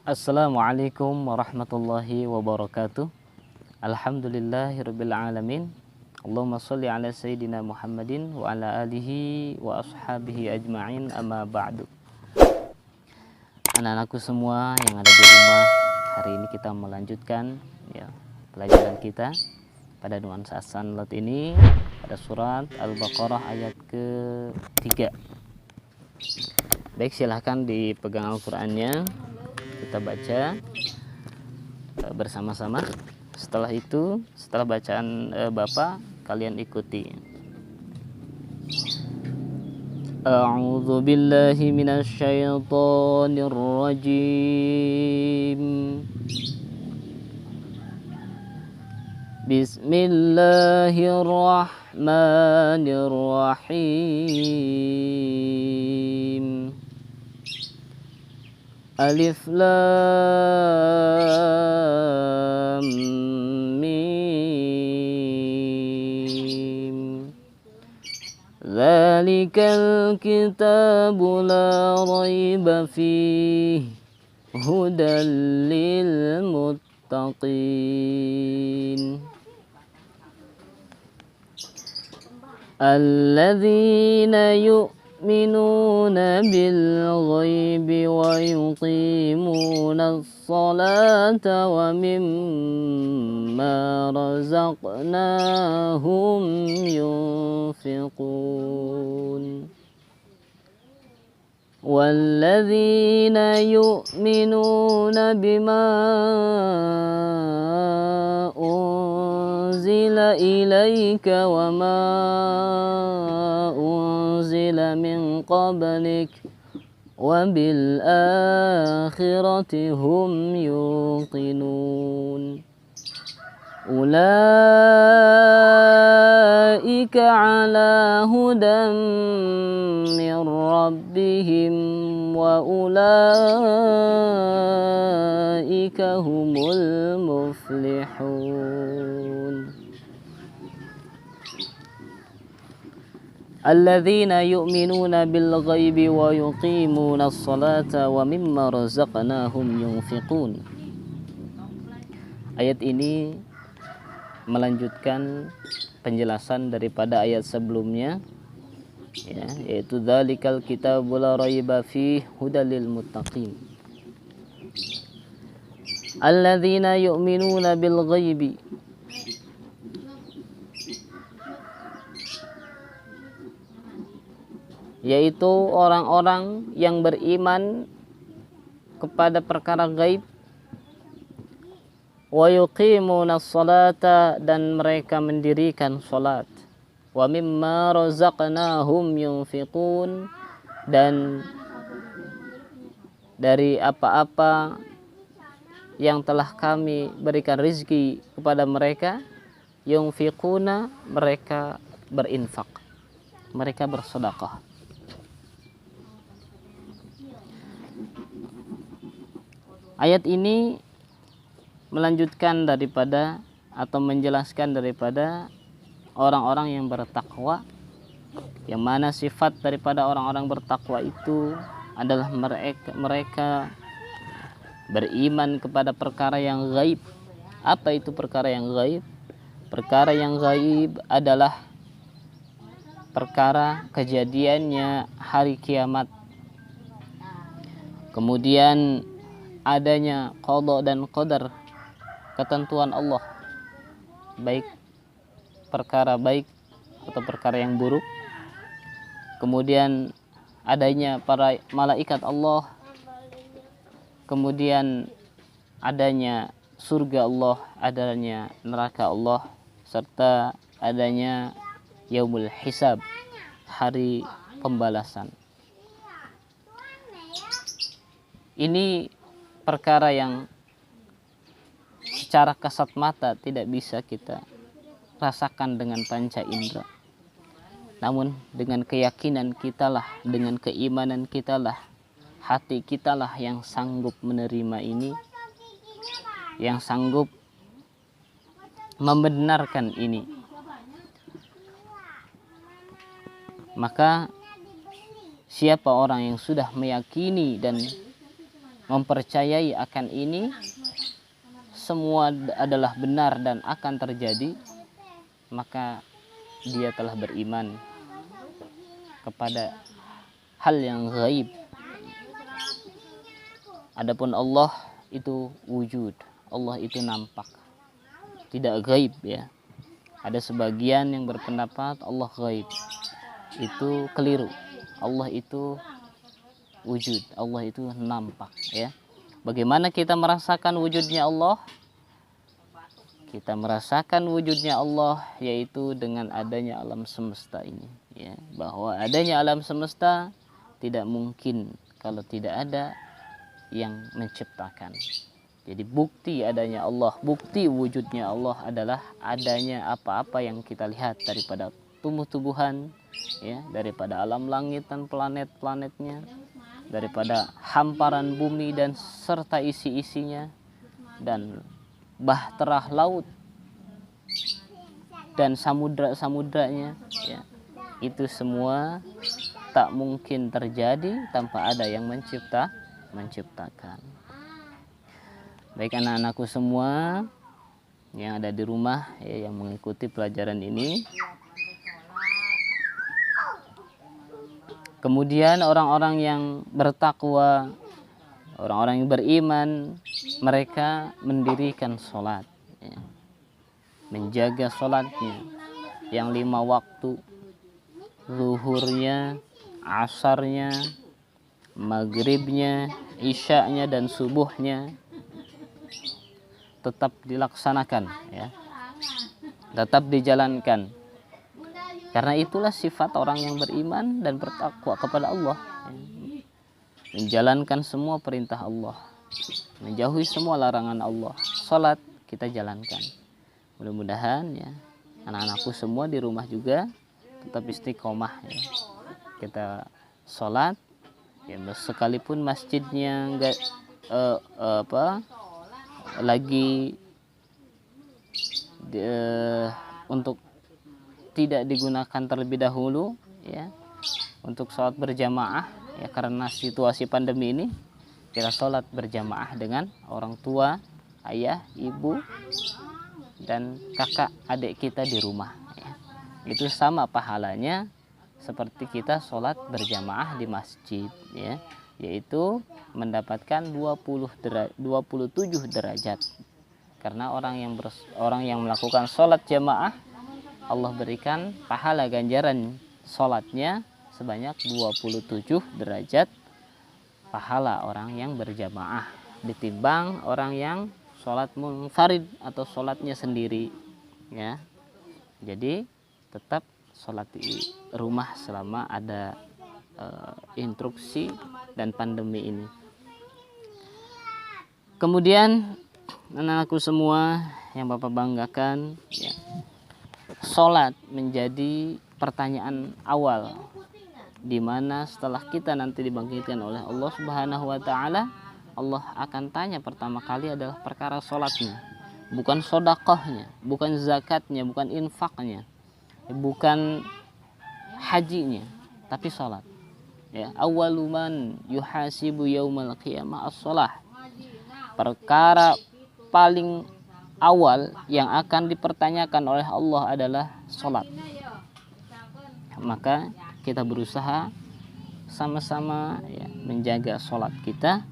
Assalamualaikum warahmatullahi wabarakatuh. Alhamdulillahirabbil alamin. Allahumma shalli ala sayyidina Muhammadin wa ala alihi wa ashabihi ajma'in, amma ba'du. Anak-anakku semua yang ada di rumah, hari ini kita melanjutkan pelajaran kita pada nuansa as-sanlat ini pada surat Al-Baqarah ayat ke-3. Baik, silahkan dipegang Al-Qur'annya, kita baca bersama-sama. Setelah itu, setelah bacaan Bapak, kalian ikuti. A'udzu billahi minasyaitonir rajim. Bismillahirrahmanirrahim. Alif Lam Mim. Dzalikal kitabu la raiba fihi hudal lil muttaqin. Alladzina yu'minuna bil ghaibi wa yuqimuna as-salata wa mimma razaqnahum yunfiqun. Walladzina yu'minuna bima unzila ilaika wa ma unzila min qablik wa bil akhirati hum yuqinun. Ulaika ala hudan min rabbihim wa ulaika humul muflihun. Alladzina yu'minuna bil ghaibi wa yuqimuna as-salata wa mimma razaqnahum yunfiqun. Ayat ini melanjutkan penjelasan daripada ayat sebelumnya, yaitu dzalikal kitabu la raiba fihi hudal lil muttaqin. Alladzina yu'minuna bil ghaibi, yaitu orang-orang yang beriman kepada perkara gaib, wa yuqimuna as-salata, dan mereka mendirikan salat, wa mimma razaqnahum yunfiqun, dan dari apa-apa yang telah kami berikan rezeki kepada mereka, yunfiquna, mereka berinfak, mereka bersedekah. Ayat ini melanjutkan daripada atau menjelaskan daripada orang-orang yang bertakwa, yang mana sifat daripada orang-orang bertakwa itu adalah mereka beriman kepada perkara yang gaib. Apa itu perkara yang gaib? Perkara yang gaib adalah perkara kejadiannya hari kiamat, kemudian adanya qada dan qadar, ketentuan Allah, baik perkara baik atau perkara yang buruk, kemudian adanya para malaikat Allah, kemudian adanya surga Allah, adanya neraka Allah, serta adanya yaumul hisab, hari pembalasan. Ini perkara yang secara kasat mata tidak bisa kita rasakan dengan panca indera, namun dengan keyakinan kitalah, dengan keimanan kitalah, hati kitalah yang sanggup menerima ini, yang sanggup membenarkan ini. Maka siapa orang yang sudah meyakini dan mempercayai akan ini semua adalah benar dan akan terjadi, maka dia telah beriman kepada hal yang gaib. Adapun Allah itu wujud, Allah itu nampak, tidak gaib ya. Ada sebagian yang berpendapat Allah gaib, itu keliru. Allah itu wujud, Allah itu nampak ya. Bagaimana kita merasakan wujudnya Allah? Kita merasakan wujudnya Allah yaitu dengan adanya alam semesta ini ya. Bahwa adanya alam semesta tidak mungkin kalau tidak ada yang menciptakan. Jadi bukti adanya Allah, bukti wujudnya Allah adalah adanya apa-apa yang kita lihat daripada tumbuh-tumbuhan ya, daripada alam langit dan planet-planetnya, daripada hamparan bumi dan serta isi-isinya, dan bahtera laut dan samudra-samudranya ya. Itu semua tak mungkin terjadi tanpa ada yang menciptakan. Baik anak-anakku semua yang ada di rumah ya, yang mengikuti pelajaran ini. Kemudian orang-orang yang bertakwa, orang-orang yang beriman, mereka mendirikan sholat ya. Menjaga sholatnya yang 5 waktu, zuhurnya, asarnya, maghribnya, isya'nya dan subuhnya tetap dilaksanakan ya, tetap dijalankan. Karena itulah sifat orang yang beriman dan bertakwa kepada Allah ya. Menjalankan semua perintah Allah, menjauhi semua larangan Allah. Salat kita jalankan. Mudah-mudahan ya anak-anakku semua di rumah juga tetap istiqomah ya. Kita salat ya, sekalipun masjidnya enggak lagi untuk tidak digunakan terlebih dahulu ya untuk sholat berjamaah ya, karena situasi pandemi ini kita sholat berjamaah dengan orang tua, ayah, ibu dan kakak adik kita di rumah ya. Itu sama pahalanya seperti kita sholat berjamaah di masjid ya, yaitu mendapatkan 27 derajat. Karena orang yang melakukan sholat jamaah, Allah berikan pahala ganjaran sholatnya sebanyak 27 derajat pahala orang yang berjamaah ditimbang orang yang sholat munfarid atau sholatnya sendiri ya. Jadi tetap sholat di rumah selama ada instruksi dan pandemi ini. Kemudian anak-anakku semua yang Bapak banggakan ya, sholat menjadi pertanyaan awal di mana setelah kita nanti dibangkitkan oleh Allah Subhanahu wa taala, Allah akan tanya pertama kali adalah perkara sholatnya, bukan sedekahnya, bukan zakatnya, bukan infaknya, bukan hajinya, tapi sholat ya. Awaluman yuhasibu yaumal qiyamah as-shalah. Perkara paling awal yang akan dipertanyakan oleh Allah adalah sholat. Maka kita berusaha sama-sama ya, menjaga sholat kita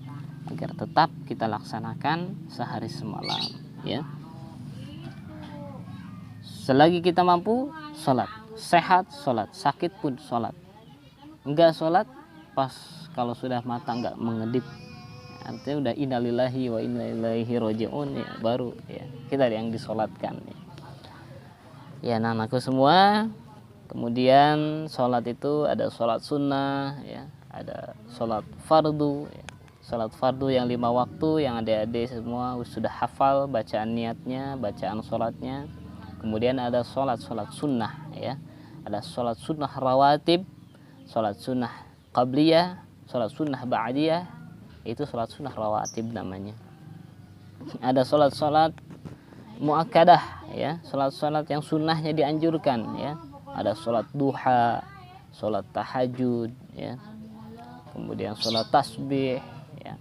agar tetap kita laksanakan sehari semalam ya. Selagi kita mampu sholat, sehat sholat, sakit pun sholat. Enggak sholat pas kalau sudah mata enggak mengedip, artinya udah innalillahi wa inna ilaihi raji'un ya, baru ya kita yang disolatkan ya anak-anakku semua. Kemudian sholat itu ada sholat sunnah ya, ada sholat fardu ya. Sholat fardu yang 5 waktu yang adik-adik semua sudah hafal bacaan niatnya, bacaan sholatnya. Kemudian ada sholat sunnah ya, ada sholat sunnah rawatib, sholat sunnah qabliyah, sholat sunnah ba'diyah. Itu sholat sunnah rawatib namanya. Ada sholat muakkadah ya, sholat yang sunnahnya dianjurkan ya. Ada sholat duha, sholat tahajud ya, kemudian sholat tasbih ya.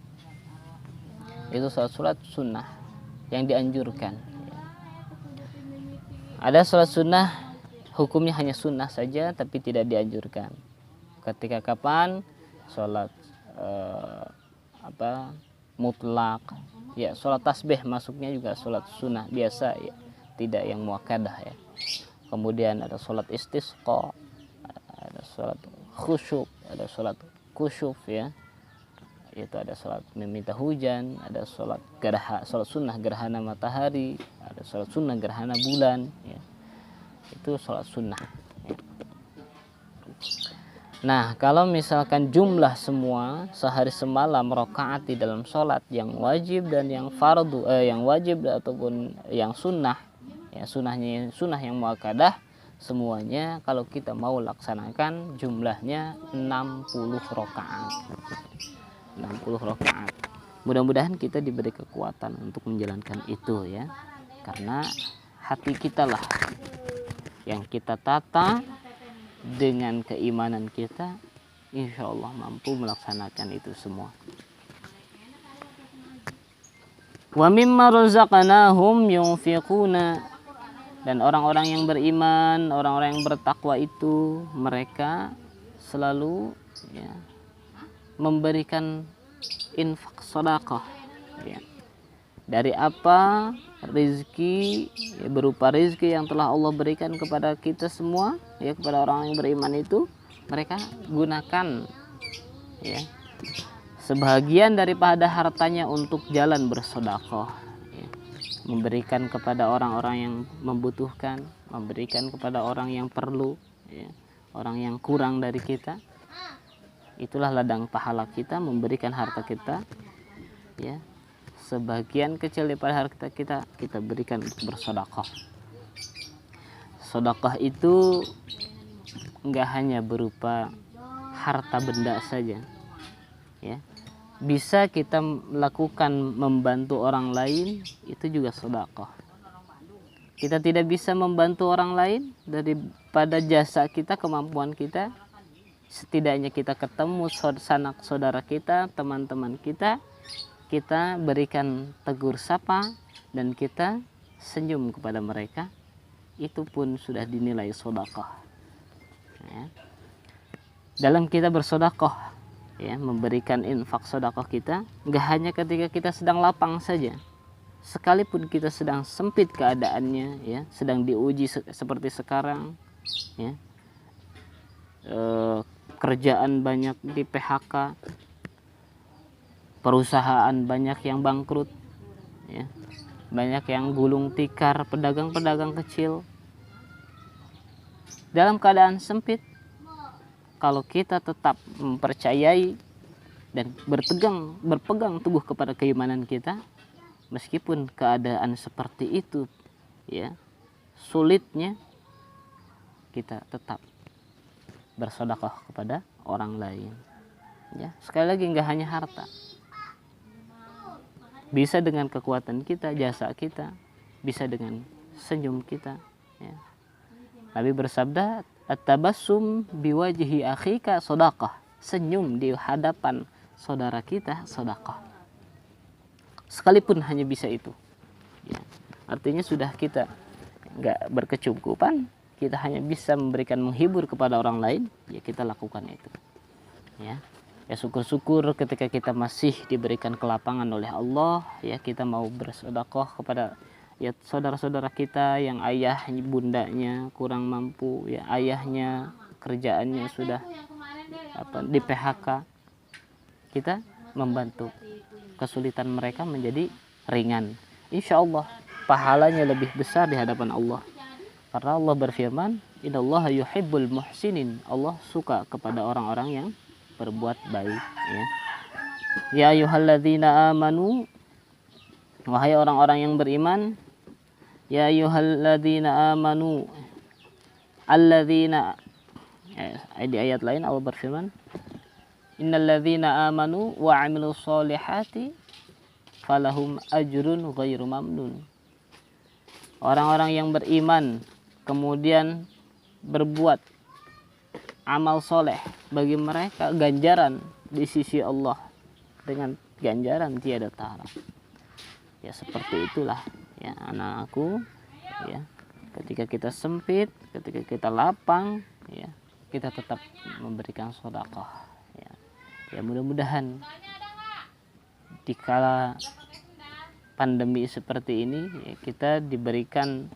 Itu sholat sunnah yang dianjurkan. Ada sholat sunnah hukumnya hanya sunnah saja tapi tidak dianjurkan. Ketika kapan? Sholat mutlak. Ya, sholat tasbih masuknya juga sholat sunnah biasa ya, tidak yang muakkadah ya. Kemudian ada sholat istisqa, ada sholat khusyuk, ada sholat kusyuf ya. Itu ada sholat meminta hujan, ada sholat sunnah gerhana matahari, ada sholat sunnah gerhana bulan ya. Itu sholat sunnah ya. Nah, kalau misalkan jumlah semua sehari semalam rakaat di dalam sholat yang wajib dan yang fardu, yang wajib ataupun yang sunnah ya, sunnah yang muakkadah, semuanya kalau kita mau laksanakan jumlahnya 60 rakaat. 60 rakaat. Mudah-mudahan kita diberi kekuatan untuk menjalankan itu ya. Karena hati kita lah yang kita tata dengan keimanan kita, insya Allah mampu melaksanakan itu semua. Wa mimma razaqnahum yunfiquna, dan orang-orang yang beriman, orang-orang yang bertakwa itu mereka selalu ya, memberikan infak sedekah ya. Dari apa? Rezeki ya, berupa rezeki yang telah Allah berikan kepada kita semua ya, kepada orang yang beriman itu mereka gunakan ya sebagian daripada hartanya untuk jalan bersedekah ya. Memberikan kepada orang-orang yang membutuhkan, memberikan kepada orang yang perlu ya, orang yang kurang dari kita. Itulah ladang pahala kita, memberikan harta kita ya, sebagian kecil daripada harta kita berikan untuk bersedekah. Sedekah itu enggak hanya berupa harta benda saja ya, bisa kita melakukan membantu orang lain, itu juga sedekah. Kita tidak bisa membantu orang lain daripada jasa kita, kemampuan kita. Setidaknya kita ketemu sanak saudara kita, teman-teman kita, kita berikan tegur sapa dan kita senyum kepada mereka, itu pun sudah dinilai sedekah ya. Dalam kita bersedekah ya, memberikan infak sedekah kita enggak hanya ketika kita sedang lapang saja, sekalipun kita sedang sempit keadaannya ya, sedang diuji seperti sekarang ya, kerjaan banyak di PHK, perusahaan banyak yang bangkrut ya, banyak yang gulung tikar, pedagang-pedagang kecil. Dalam keadaan sempit, kalau kita tetap mempercayai dan berpegang teguh kepada keimanan kita, meskipun keadaan seperti itu ya, sulitnya, kita tetap bersedekah kepada orang lain ya. Sekali lagi, enggak hanya harta, bisa dengan kekuatan kita, jasa kita, bisa dengan senyum kita ya. Nabi bersabda, at-tabassum biwajhi akhika sedekah, senyum di hadapan saudara kita sedekah, sekalipun hanya bisa itu ya. Artinya sudah kita enggak berkecukupan, kita hanya bisa memberikan menghibur kepada orang lain, ya kita lakukan itu ya. Ya syukur-syukur ketika kita masih diberikan kelapangan oleh Allah ya, kita mau bersedekah kepada ya saudara-saudara kita yang ayah bundanya kurang mampu ya, ayahnya kerjaannya sudah di PHK, kita membantu kesulitan mereka menjadi ringan, insya Allah pahalanya lebih besar di hadapan Allah. Karena Allah berfirman, innallaha yuhibbul muhsinin, Allah suka kepada orang-orang yang berbuat baik ya. Ya ayyuhalladzina amanu, wahai orang-orang yang beriman, ya ayyuhalladzina amanu alladzina, di ayat lain Allah berfirman, innalladzina amanu wa 'amilus solihati falahum ajrun ghairu mamnun. Orang-orang yang beriman kemudian berbuat amal soleh, bagi mereka ganjaran di sisi Allah dengan ganjaran tiada tara. Ya seperti itulah ya anak-anakku ya. Ketika kita sempit, ketika kita lapang ya, kita tetap memberikan sedekah ya. Ya mudah-mudahan dikala pandemi seperti ini ya, kita diberikan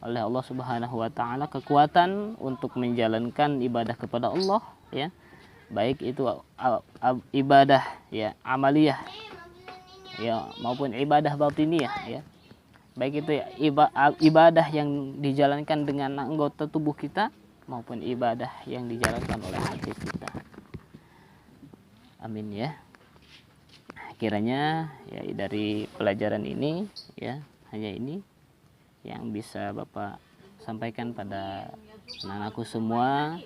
oleh Allah Subhanahu wa taala kekuatan untuk menjalankan ibadah kepada Allah ya. Baik itu ibadah ya amaliyah ya maupun ibadah batiniyah ya. Baik itu ya, ibadah yang dijalankan dengan anggota tubuh kita maupun ibadah yang dijalankan oleh hati kita. Amin ya. Kiranya ya dari pelajaran ini ya hanya ini yang bisa Bapak sampaikan pada anak-anakku semua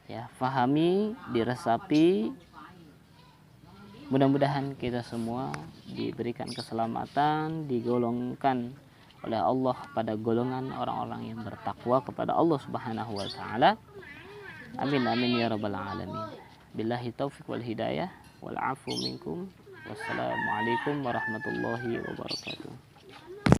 ya, fahami, diresapi. Mudah-mudahan kita semua diberikan keselamatan, digolongkan oleh Allah pada golongan orang-orang yang bertakwa kepada Allah Subhanahu wa taala. Amin amin ya rabbal alamin. Billahi taufiq wal hidayah wal afu minkum. Wassalamualaikum warahmatullahi wabarakatuh.